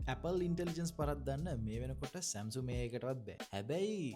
Apple intelligence පරද්දන්න මේ වෙනකොට Samsung මේකටවත් බෑ. හැබැයි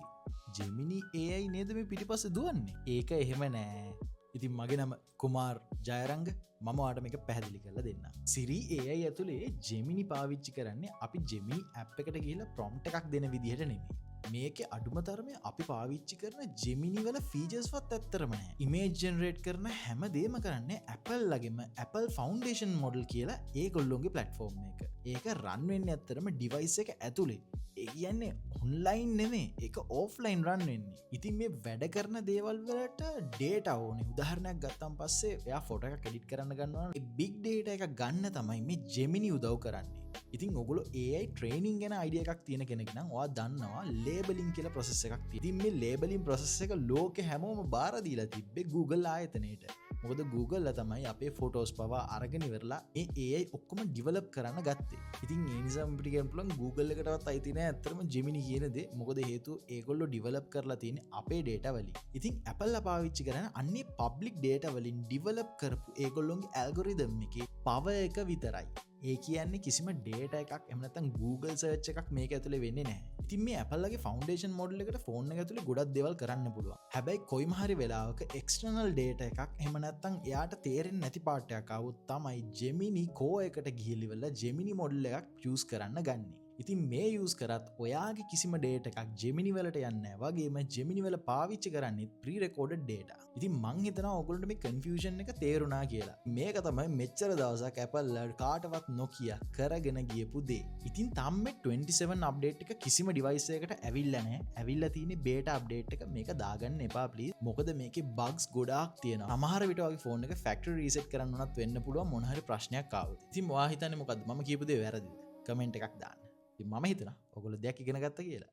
Gemini AI නේද මේ පිටිපස්සේ දුවන්නේ? ඒක එහෙම නෑ. ඉතින් මගේ නම කුමාර් ජයරංග, මම ඔයාලට මේක පැහැදිලි කරලා දෙන්නම්. Siri AI ඇතුලේ Gemini පාවිච්චි කරන්නේ අපි Gemini app එකට ගිහිල්ලා prompt එකක් දෙන විදිහට නෙමෙයි. මේකේ අඩුම තරමේ අපි පාවිච්චි කරන Gemini වල features වත් ඇත්තරම නැහැ. Image generate කරන හැම දෙයක්ම කරන්නේ Apple ලගෙම Apple Foundation model කියලා ඒගොල්ලෝගේ platform එක. ඒක run වෙන්නේ ඇත්තරම device එක ඇතුලේ. ඒ කියන්නේ online නෙමෙයි, ඒක offline run වෙන්නේ. ඉතින් මේ වැඩ කරන දේවල් වලට data ඕනේ. උදාහරණයක් ගත්තන් පස්සේ එයා ෆොටෝ එකක් edit කරන්න ගන්නවා නම් ඒ big data එක ගන්න තමයි මේ Gemini උදව් කරන්නේ. ඉතින් ඔගොල්ලෝ AI training ගැන idea එකක් තියෙන කෙනෙක් නම් ඔයා දන්නවා labeling කියලා process එකක් තියෙනවා. ඉතින් මේ labeling process එක ලෝකෙ හැමෝම බාර දීලා තිබ්බේ Google ආයතනයේට. මොකද Google ලා තමයි අපේ photos පවා අරගෙන ඉවරලා ඒ AI ඔක්කොම develop කරන්න ගත්තේ. ඉතින් ඒ නිසා අපිට කියන්න පුළුවන් Google එකටවත් අයිති නෑ ඇත්තටම Gemini කියන දේ. මොකද හේතුව ඒගොල්ලෝ develop කරලා තියෙන්නේ අපේ data වලින්. ඉතින් Apple ලා පාවිච්චි කරන අන්නේ public data වලින් develop කරපු ඒගොල්ලෝගේ algorithm එකේ power එක විතරයි. ඒ කියන්නේ කිසිම data එකක් එහෙම නැත්නම් Google search එකක් මේක ඇතුලේ වෙන්නේ නැහැ. ඉතින් මේ Apple ලගේ foundation model එකට phone එක ඇතුලේ ගොඩක් දේවල් කරන්න පුළුවන්. හැබැයි කොයිම හරි වෙලාවක external data එකක් එහෙම නැත්නම් එයාට තේරෙන්නේ නැති part එකක් ආවොත් තමයි Gemini core එකට ගිහිලිවලා Gemini model එකක් use කරන්න ගන්නේ. ඉතින් මේ use කරත් ඔයාගේ කිසිම data එකක් Gemini වලට යන්නේ නැහැ. වගේම Gemini වල පාවිච්චි කරන්නේ pre-recorded data. ඉතින් මං හිතනවා ඔයගොල්ලන්ට මේ confusion එක තේරුණා කියලා. මේක තමයි මෙච්චර දවසක් Apple කාටවත් නොකිය කරගෙන ගියපු දේ. ඉතින් තාම මේ 27 update එක කිසිම device එකකට ඇවිල්ලා නැහැ. ඇවිල්ලා තියෙන්නේ beta update එක. මේක දාගන්න එපා please. මොකද මේකේ bugs ගොඩාක් තියෙනවා. සමහර විට වගේ phone එක factory reset කරන්න උනත් වෙන්න පුළුවන් මොන හරි ප්‍රශ්නයක් ආවොත්. ඉතින් ඔයා හිතන්නේ මොකද්ද? මම කියපු දේ වැරදිද? comment එකක් දාන්න. මම හිතනවා ඔයගොල්ලෝ දෙයක් ඉගෙන ගත්තා කියලා.